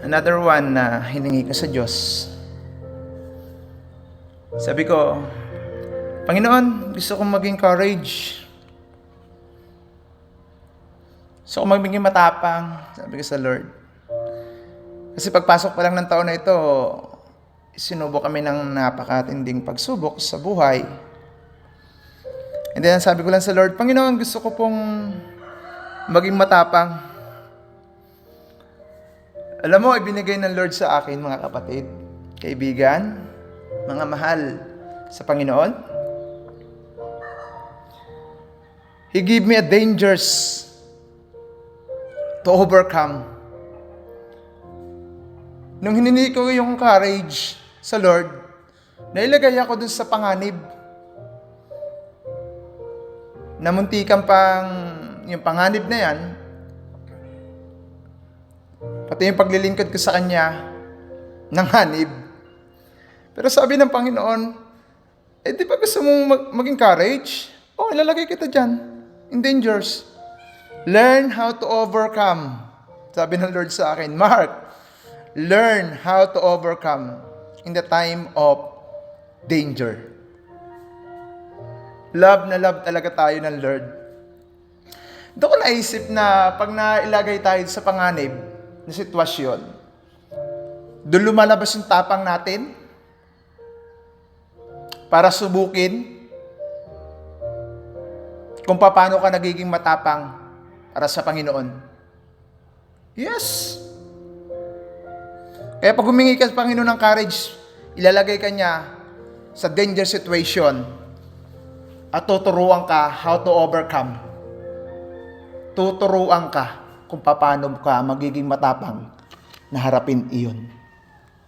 Another one na hiningi ko sa Diyos. Sabi ko, Panginoon, gusto kong maging courage. Gusto kong maging matapang. Sabi ko sa Lord. Kasi pagpasok pa lang ng taon na ito, sinubok kami ng napakatinding pagsubok sa buhay. And then sabi ko lang sa Lord, Panginoon, gusto ko pong maging matapang. Alam mo, ibinigay ng Lord sa akin, mga kapatid, kaibigan, mga mahal sa Panginoon. He gave me a dangers to overcome. Nung hiningi ko yung courage sa Lord, nailagay ako dun sa panganib. Namuntikan pang yung panganib na yan, pati yung paglilingkod ko sa Kanya, ng hanib. Pero sabi ng Panginoon, di ba gusto mong maging courage? Ilalagay kita dyan, in dangers. Learn how to overcome. Sabi ng Lord sa akin, Mark, learn how to overcome in the time of danger. Love na love talaga tayo ng Lord. Doon ko naisip na pag nailagay tayo sa panganib na sitwasyon, doon lumalabas yung tapang natin para subukin kung paano ka nagiging matapang para sa Panginoon. Yes! Kaya pag humingi ka sa Panginoon ng courage, ilalagay ka niya sa danger situation at tuturuan ka how to overcome. Tuturuan ka kung paano ka magiging matapang na harapin iyon.